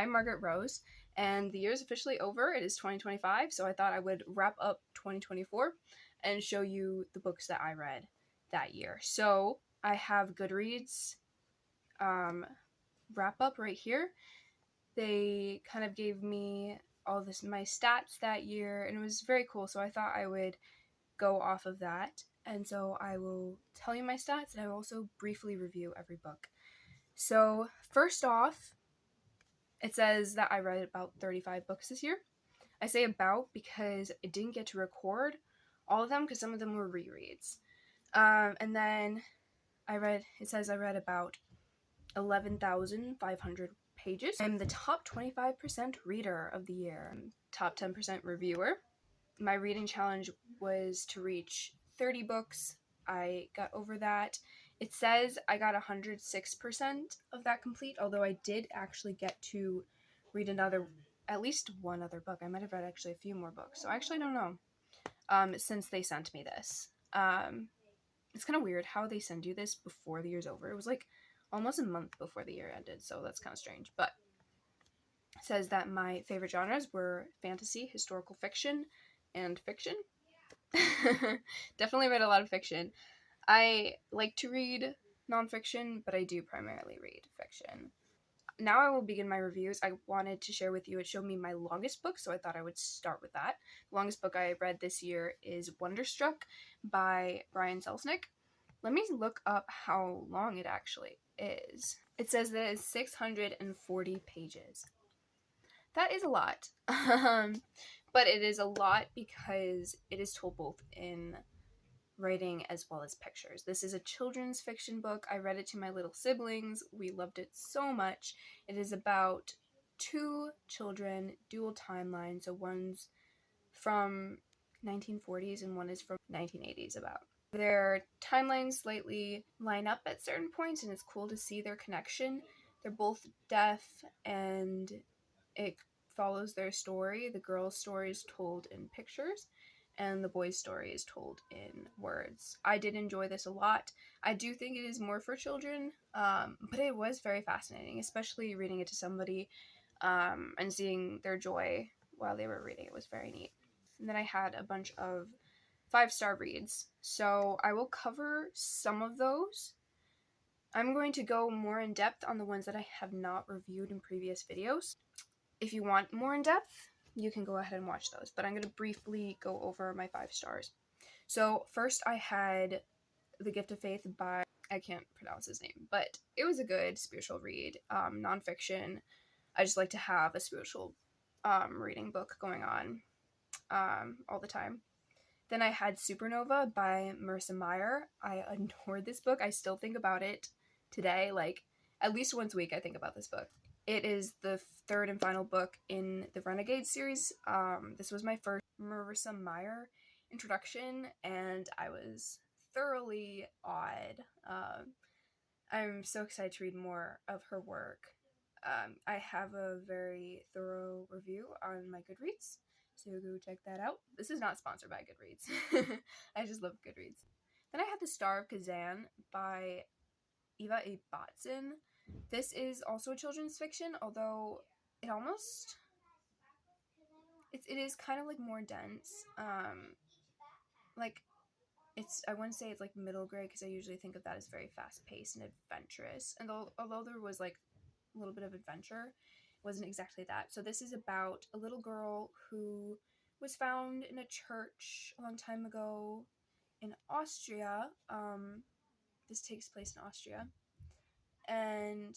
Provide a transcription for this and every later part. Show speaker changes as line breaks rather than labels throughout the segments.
I'm Margaret Rose, and the year is officially over. It is 2025, so I thought I would wrap up 2024 and show you the books that I read that year. So I have Goodreads wrap up right here. They kind of gave me all my stats that year, and it was very cool, so I thought I would go off of that. And so I will tell you my stats, and I will also briefly review every book. So first off, it says that I read about 35 books this year. I say about because I didn't get to record all of them because some of them were rereads. And then it says I read about 11,500 pages. I'm the top 25% reader of the year, top 10% reviewer. My reading challenge was to reach 30 books. I got over that. It says I got 106% of that complete, although I did actually get to read at least one other book. I might have read actually a few more books, so I actually don't know since they sent me this. It's kind of weird how they send you this before the year's over. It was like almost a month before the year ended, so that's kind of strange. But it says that my favorite genres were fantasy, historical fiction, and fiction. Definitely read a lot of fiction. I like to read nonfiction, but I do primarily read fiction. Now I will begin my reviews. I wanted to share with you, it showed me my longest book, so I thought I would start with that. The longest book I read this year is Wonderstruck by Brian Selznick. Let me look up how long it actually is. It says that it's 640 pages. That is a lot. But it is a lot because it is told both in writing as well as pictures. This is a children's fiction book. I read it to my little siblings. We loved it so much. It is about two children, dual timelines. So one's from 1940s and one is from 1980s about. Their timelines slightly line up at certain points, and it's cool to see their connection. They're both deaf, and it follows their story. The girl's story is told in pictures, and the boy's story is told in words. I did enjoy this a lot. I do think it is more for children, but it was very fascinating, especially reading it to somebody and seeing their joy while they were reading. It was very neat. And then I had a bunch of 5-star reads, so I will cover some of those. I'm going to go more in depth on the ones that I have not reviewed in previous videos. If you want more in depth, you can go ahead and watch those, but I'm going to briefly go over my 5 stars. So first I had The Gift of Faith by, I can't pronounce his name, but it was a good spiritual read, nonfiction. I just like to have a spiritual reading book going on all the time. Then I had Supernova by Marissa Meyer. I adored this book. I still think about it today, like at least once a week I think about this book. It is the third and final book in the Renegade series. This was my first Marissa Meyer introduction, and I was thoroughly awed. I'm so excited to read more of her work. I have a very thorough review on my Goodreads, so go check that out. This is not sponsored by Goodreads. I just love Goodreads. Then I had The Star of Kazan by Eva A. Botson. This is also a children's fiction, although it is kind of like more dense. I wouldn't say it's like middle grade because I usually think of that as very fast paced and adventurous. And although there was like a little bit of adventure, it wasn't exactly that. So this is about a little girl who was found in a church a long time ago in Austria. This takes place in Austria. And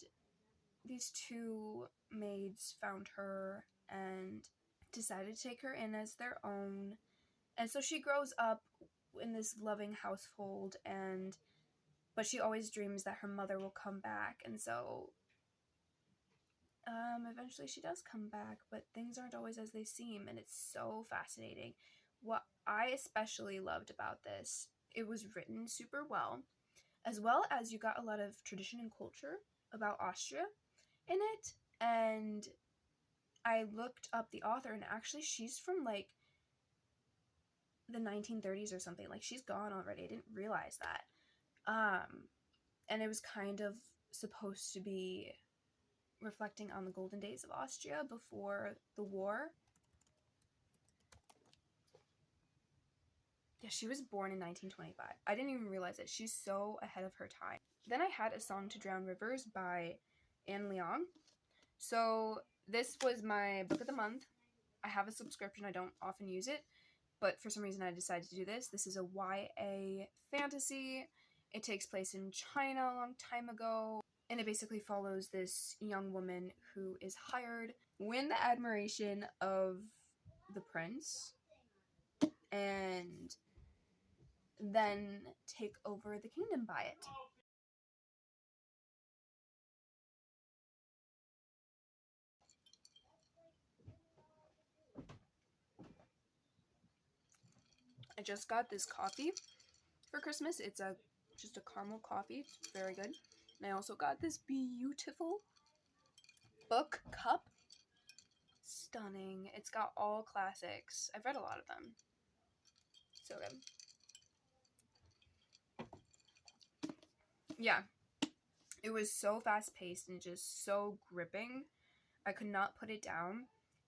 these two maids found her and decided to take her in as their own. And so she grows up in this loving household, but she always dreams that her mother will come back. And so eventually she does come back, but things aren't always as they seem, and it's so fascinating. What I especially loved about this, it was written super well as you got a lot of tradition and culture about Austria in it. And I looked up the author, and actually she's from like the 1930s or something. Like, she's gone already. I didn't realize that. And it was kind of supposed to be reflecting on the golden days of Austria before the war. Yeah, she was born in 1925. I didn't even realize it. She's so ahead of her time. Then I had A Song to Drown Rivers by Anne Leong. So this was my book of the month. I have a subscription. I don't often use it, but for some reason I decided to do this. This is a YA fantasy. It takes place in China a long time ago, and it basically follows this young woman who is hired to win the admiration of the prince and then take over the kingdom by it. I just got this coffee for Christmas. It's just a caramel coffee. It's very good. And I also got this beautiful book cup. Stunning. It's got all classics. I've read a lot of them. So good. Yeah. It was so fast-paced and just so gripping. I could not put it down.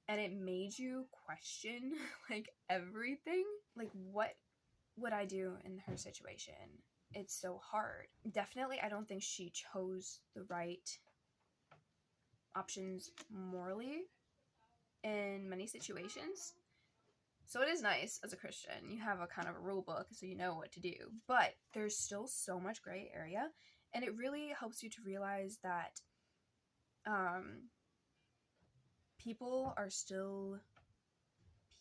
And it made you question, like, everything. Like, what would I do in her situation? It's so hard. Definitely, I don't think she chose the right options morally in many situations. So it is nice as a Christian. You have a kind of a rule book so you know what to do. But there's still so much gray area. And it really helps you to realize that people are still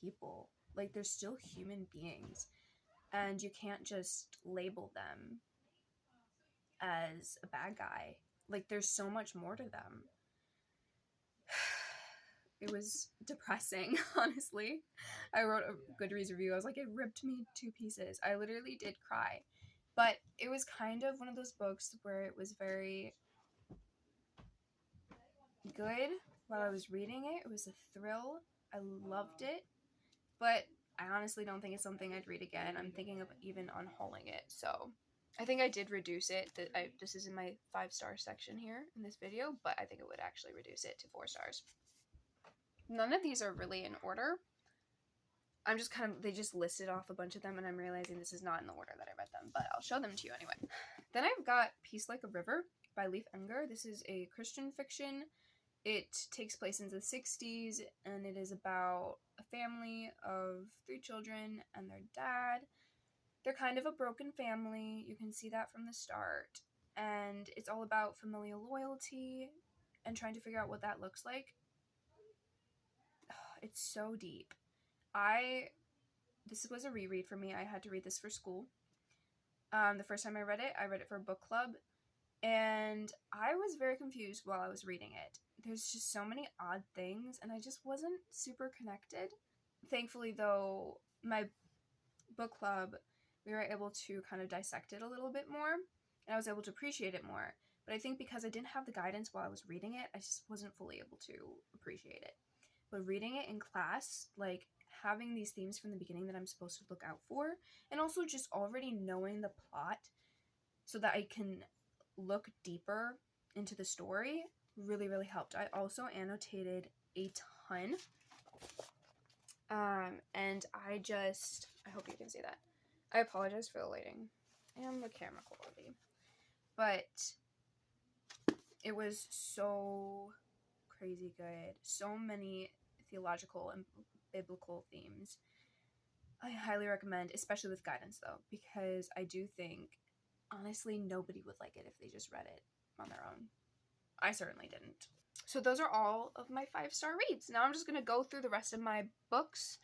people. Like, they're still human beings. And you can't just label them as a bad guy. Like, there's so much more to them. It was depressing, honestly. I wrote a Goodreads review. I was like, it ripped me to pieces. I literally did cry. But it was kind of one of those books where it was very good while I was reading it. It was a thrill. I loved it. But I honestly don't think it's something I'd read again. I'm thinking of even unhauling it. So I think I did reduce it. This is in my 5-star section here in this video, but I think it would actually reduce it to 4 stars. None of these are really in order. I'm just they just listed off a bunch of them, and I'm realizing this is not in the order that I read them, but I'll show them to you anyway. Then I've got Peace Like a River by Leif Enger. This is a Christian fiction. It takes place in the 60s, and it is about a family of 3 children and their dad. They're kind of a broken family. You can see that from the start. And it's all about familial loyalty and trying to figure out what that looks like. It's so deep. This was a reread for me. I had to read this for school. The first time I read it for book club. And I was very confused while I was reading it. There's just so many odd things, and I just wasn't super connected. Thankfully, though, my book club, we were able to kind of dissect it a little bit more, and I was able to appreciate it more. But I think because I didn't have the guidance while I was reading it, I just wasn't fully able to appreciate it. But reading it in class, like, having these themes from the beginning that I'm supposed to look out for, and also just already knowing the plot so that I can look deeper into the story really, really helped. I also annotated a ton. And I hope you can see that. I apologize for the lighting and the camera quality. But it was so crazy good. So many theological and biblical themes. I highly recommend, especially with guidance though, because I do think, honestly, nobody would like it if they just read it on their own. I certainly didn't. So those are all of my 5-star reads. Now I'm just going to go through the rest of my books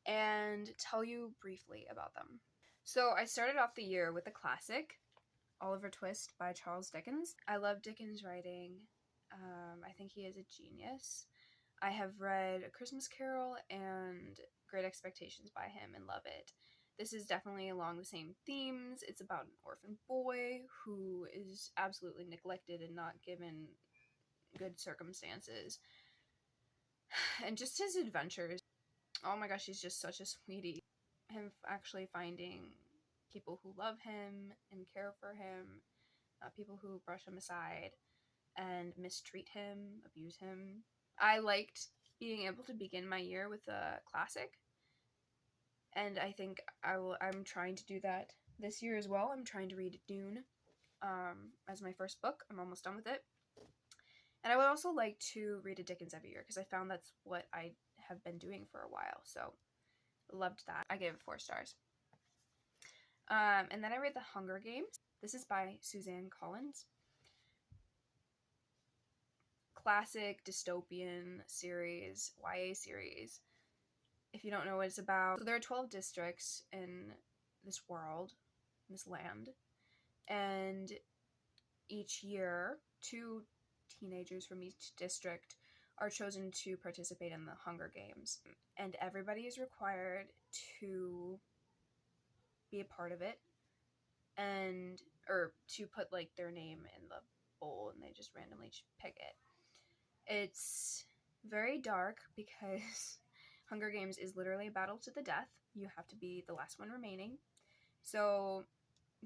and tell you briefly about them. So I started off the year with a classic, Oliver Twist by Charles Dickens. I love Dickens' writing. I think he is a genius. I have read A Christmas Carol and Great Expectations by him and love it. This is definitely along the same themes. It's about an orphan boy who is absolutely neglected and not given good circumstances. And just his adventures. Oh my gosh, he's just such a sweetie. Him actually finding people who love him and care for him, not people who brush him aside. and mistreat him, abuse him. I liked being able to begin my year with a classic, and I think I'm trying to do that this year as well. I'm trying to read Dune as my first book. I'm almost done with it. And I would also like to read a Dickens every year because I found that's what I have been doing for a while. So loved that. I gave it 4 stars. And then I read The Hunger Games. This is by Suzanne Collins. Classic dystopian series, YA series. If you don't know what it's about, so there are 12 districts in this world, this land, and each year 2 teenagers from each district are chosen to participate in the Hunger Games, and everybody is required to be a part of it, and or to put like their name in the bowl, and they just randomly pick it. It's very dark because Hunger Games is literally a battle to the death. You have to be the last one remaining. So,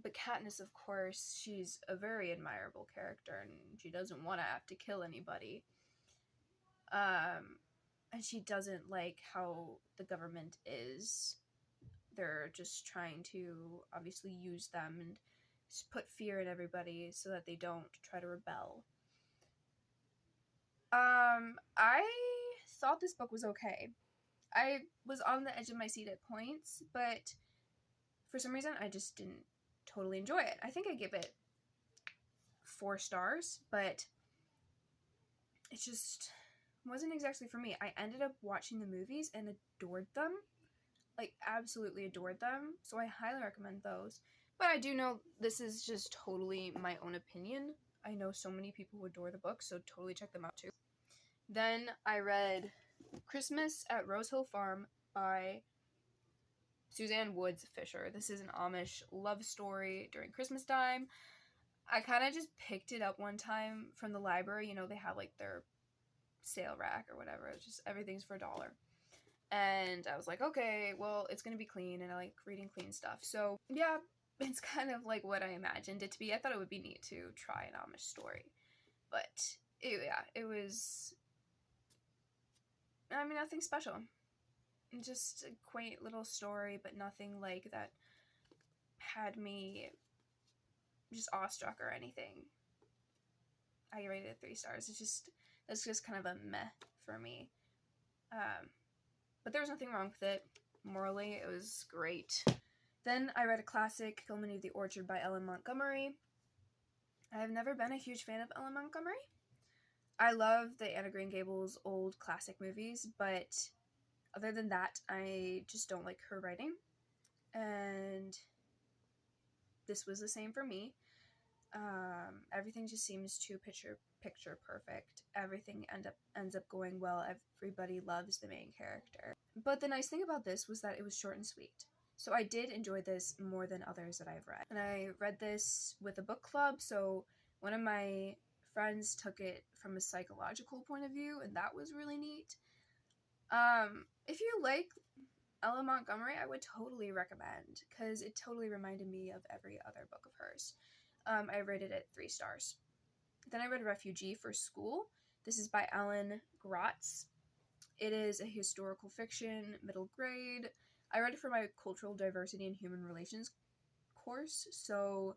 but Katniss, of course, she's a very admirable character, and she doesn't want to have to kill anybody. And she doesn't like how the government is. They're just trying to obviously use them and just put fear in everybody so that they don't try to rebel. I thought this book was okay. I was on the edge of my seat at points, but for some reason I just didn't totally enjoy it. I think I give it 4 stars, but it just wasn't exactly for me. I ended up watching the movies and adored them. Like, absolutely adored them. So I highly recommend those. But I do know this is just totally my own opinion. I know so many people who adore the book, so totally check them out too. Then I read Christmas at Rose Hill Farm by Suzanne Woods Fisher. This is an Amish love story during Christmas time. I kind of just picked it up one time from the library. You know, they have like their sale rack or whatever. It's just everything's for $1. And I was like, okay, well, it's going to be clean, and I like reading clean stuff. So, yeah, it's kind of like what I imagined it to be. I thought it would be neat to try an Amish story. But, it was, I mean, nothing special. Just a quaint little story, but nothing like that had me just awestruck or anything. I rated it 3 stars. It's just kind of a meh for me. But there was nothing wrong with it. Morally, it was great. Then I read a classic, Gilman of the Orchard by Ellen Montgomery. I have never been a huge fan of Ellen Montgomery. I love the Anna Green Gables old classic movies, but other than that, I just don't like her writing. And this was the same for me. Everything just seems too picture perfect. Everything ends up going well. Everybody loves the main character. But the nice thing about this was that it was short and sweet. So I did enjoy this more than others that I've read. And I read this with a book club, so one of my friends took it from a psychological point of view, and that was really neat. If you like Ella Montgomery, I would totally recommend, because it totally reminded me of every other book of hers. I rated it 3 stars. Then I read Refugee for school. This is by Alan Gratz. It is a historical fiction, middle grade. I read it for my Cultural Diversity and Human Relations course, so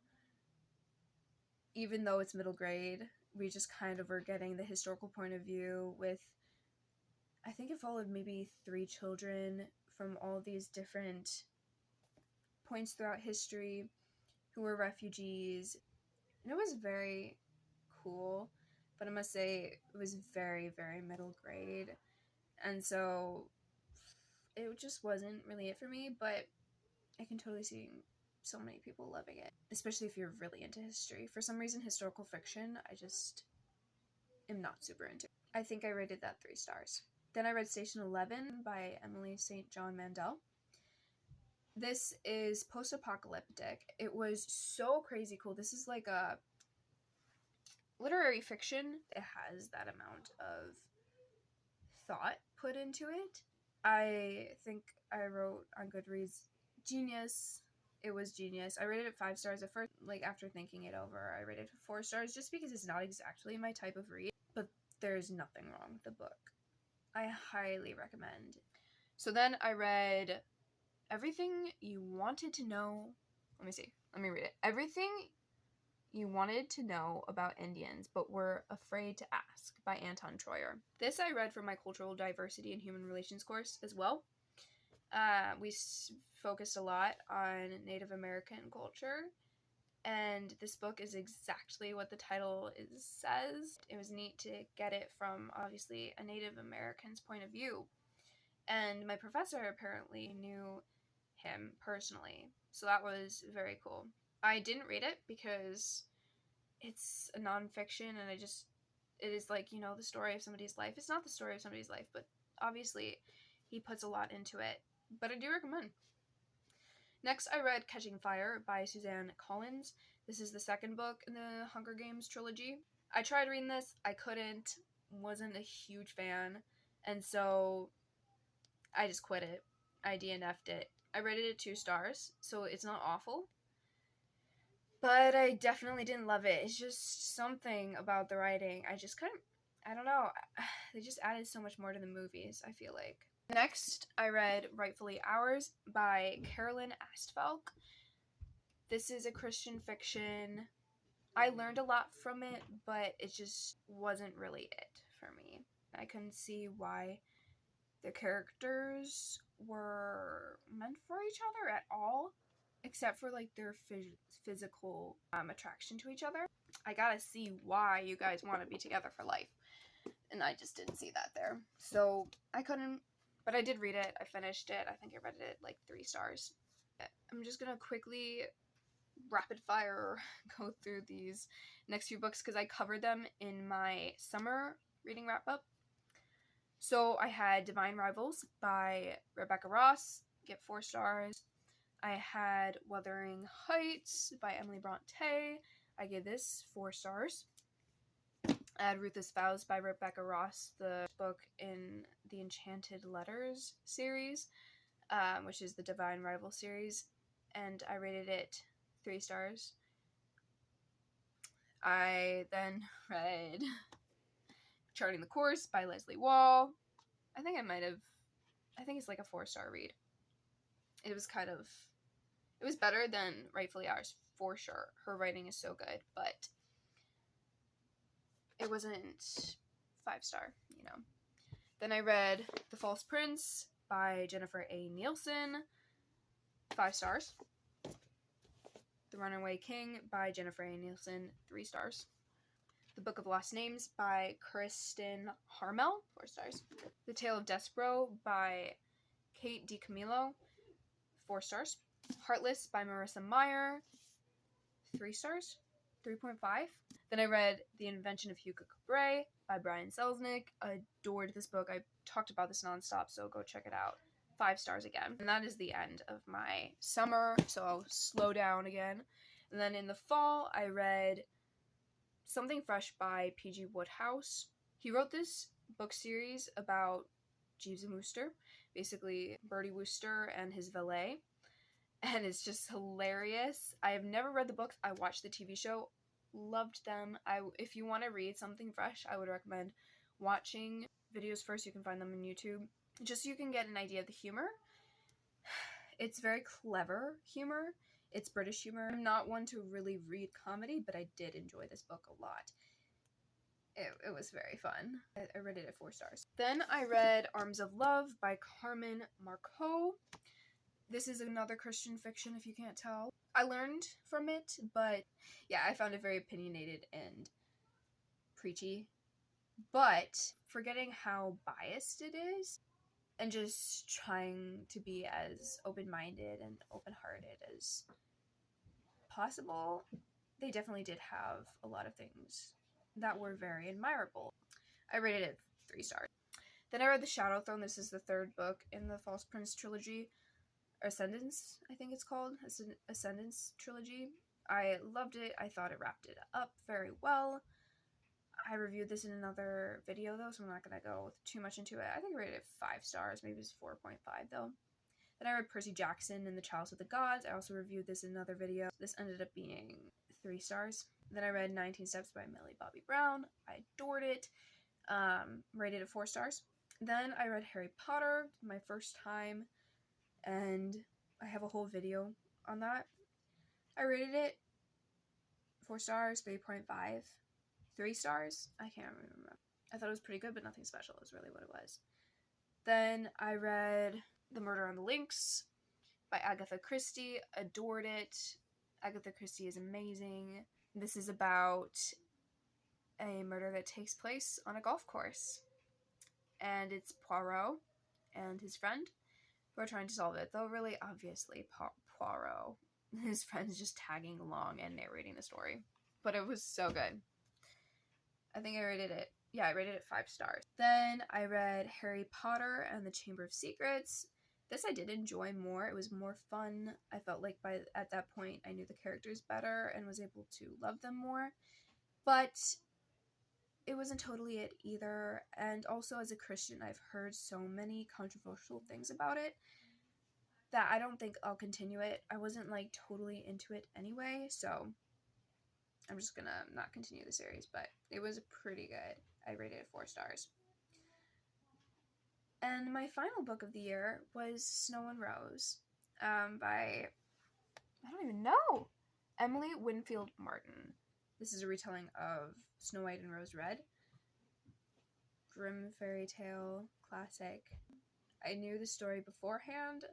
even though it's middle grade, we just kind of were getting the historical point of view with, I think it followed maybe 3 children from all these different points throughout history who were refugees. And it was very cool, but I must say it was very, very middle grade. And so it just wasn't really it for me, but I can totally see so many people loving it, especially if you're really into history. For some reason, historical fiction, I just am not super into. I think I rated that 3 stars. Then I read Station 11 by Emily St. John Mandel. This is post-apocalyptic. It was so crazy cool. This is like a literary fiction. It has that amount of thought put into it. I think I wrote on Goodreads, genius. It was genius. I rated it 5 stars at first. Like, after thinking it over, I rated it 4 stars just because it's not exactly my type of read. But there's nothing wrong with the book. I highly recommend. So then I read Everything You Wanted to Know. Let me see. Let me read it. Everything You Wanted to Know About Indians But Were Afraid to Ask by Anton Treuer. This I read for my Cultural Diversity and Human Relations course as well. We focused a lot on Native American culture, and this book is exactly what the title says. It was neat to get it from, obviously, a Native American's point of view. And my professor apparently knew him personally, so that was very cool. I didn't read it because it's a nonfiction, and it is like, you know, the story of somebody's life. It's not the story of somebody's life, but obviously he puts a lot into it. But I do recommend. Next, I read Catching Fire by Suzanne Collins. This is the second book in the Hunger Games trilogy. I tried reading this. I couldn't. Wasn't a huge fan. And so I just quit it. I DNF'd it. I rated it 2 stars, so it's not awful. But I definitely didn't love it. It's just something about the writing. I don't know. They just added so much more to the movies, I feel like. Next, I read Rightfully Ours by Carolyn Astfalk. This is a Christian fiction. I learned a lot from it, but it just wasn't really it for me. I couldn't see why the characters were meant for each other at all, except for like their physical attraction to each other. I gotta see why you guys want to be together for life, and I just didn't see that there. So I couldn't, but I did read it. I finished it. I think I read it like 3 stars. I'm just gonna quickly rapid fire go through these next few books because I covered them in my summer reading wrap up. So I had Divine Rivals by Rebecca Ross, get 4 stars. I had Wuthering Heights by Emily Bronte. I gave this 4 stars. I had Ruthless Vows by Rebecca Ross, the book in the Enchanted Letters series, which is the Divine Rival series, and I rated it 3 stars. I then read Charting the Course by Leslea Wahl. I think it's like a 4-star read. It was better than Rightfully Ours, for sure. Her writing is so good, but it wasn't 5-star, you know. Then I read The False Prince by Jennifer A. Nielsen, 5 stars. The Runaway King by Jennifer A. Nielsen, 3 stars. The Book of Lost Names by Kristen Harmel, 4 stars. The Tale of Despero by Kate DiCamillo, 4 stars. Heartless by Marissa Meyer, 3 stars, 3.5. Then I read The Invention of Hugo Cabret by Brian Selznick. Adored this book. I talked about this nonstop, so go check it out. 5 stars again. And that is the end of my summer, so I'll slow down again. And then in the fall, I read Something Fresh by P.G. Wodehouse. He wrote this book series about Jeeves and Wooster, basically Bertie Wooster and his valet, and it's just hilarious. I have never read the books. I watched the TV show, loved them. If you want to read something fresh, I would recommend watching videos first. You can find them on YouTube, just so you can get an idea of the humor. It's very clever humor. It's British humor. I'm not one to really read comedy, but I did enjoy this book a lot. It was very fun. I rated it 4 stars. Then I read Arms of Love by Carmen Marceau. This is another Christian fiction, if you can't tell. I learned from it, but yeah, I found it very opinionated and preachy. But forgetting how biased it is, and just trying to be as open-minded and open-hearted as possible, they definitely did have a lot of things that were very admirable. I rated it 3 stars. Then I read The Shadow Throne. This is the 3rd book in the False Prince trilogy. Ascendance, I think it's called. Ascendance trilogy. I loved it. I thought it wrapped it up very well. I reviewed this in another video though, so I'm not going to go too much into it. I think I rated it 5 stars. Maybe it's 4.5 though. Then I read Percy Jackson and the Chalice of the Gods. I also reviewed this in another video. This ended up being 3 stars. Then I read 19 Steps by Millie Bobby Brown. I adored it. Rated it 4 stars. Then I read Harry Potter, my first time, and I have a whole video on that. I rated it 4 stars, 3.5, 3 stars. I can't remember. I thought it was pretty good, but nothing special is really what it was. Then I read The Murder on the Links by Agatha Christie. Adored it. Agatha Christie is amazing. This is about a murder that takes place on a golf course. And it's Poirot and his friend who are trying to solve it. Though really, obviously, Poirot. His friend's just tagging along and narrating the story. But it was so good. I think I rated it. Yeah, I rated it 5 stars. Then I read Harry Potter and the Chamber of Secrets. This I did enjoy more. It was more fun. I felt like at that point I knew the characters better and was able to love them more. But it wasn't totally it either. And also as a Christian, I've heard so many controversial things about it that I don't think I'll continue it. I wasn't like totally into it anyway, so I'm just gonna not continue the series, but it was pretty good. I rated it 4 stars. And my final book of the year was Snow and Rose by, I don't even know, Emily Winfield Martin. This is a retelling of Snow White and Rose Red. Grimm fairy tale, classic. I knew the story beforehand,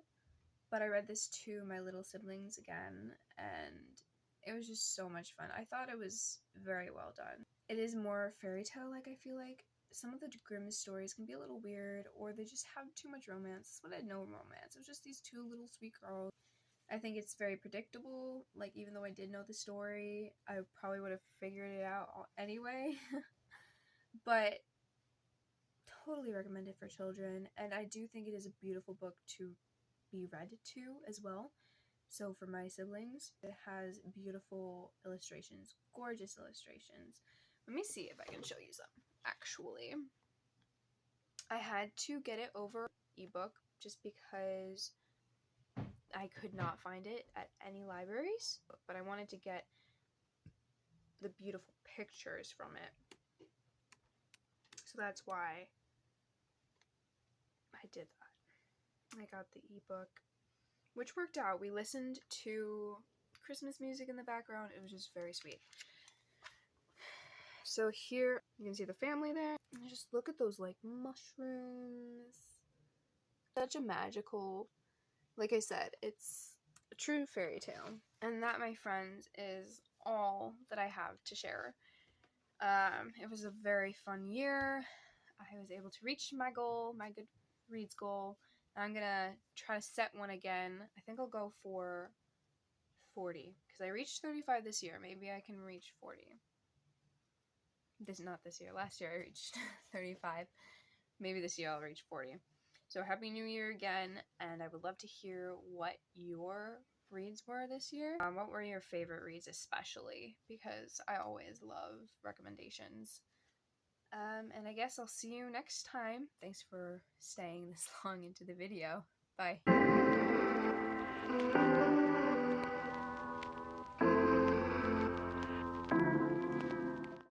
but I read this to my little siblings again, and it was just so much fun. I thought it was very well done. It is more fairy tale-like, I feel like. Some of the Grimm stories can be a little weird, or they just have too much romance. This one had no romance. It was just these 2 little sweet girls. I think it's very predictable. Like, even though I did know the story, I probably would have figured it out anyway. But totally recommend it for children, and I do think it is a beautiful book to be read to as well. So for my siblings, it has beautiful illustrations, gorgeous illustrations. Let me see if I can show you some. Actually, I had to get it over ebook just because I could not find it at any libraries, but I wanted to get the beautiful pictures from it. So that's why I did that. I got the ebook, which worked out. We listened to Christmas music in the background. It was just very sweet. So here, you can see the family there. And just look at those, like, mushrooms. Such a magical, like I said, it's a true fairy tale. And that, my friends, is all that I have to share. It was a very fun year. I was able to reach my goal, my Goodreads goal. I'm gonna try to set one again. I think I'll go for 40, because I reached 35 this year. Maybe I can reach 40. Not this year. Last year I reached 35. Maybe this year I'll reach 40. So Happy New Year again, and I would love to hear what your reads were this year. What were your favorite reads especially? Because I always love recommendations. And I guess I'll see you next time. Thanks for staying this long into the video. Bye.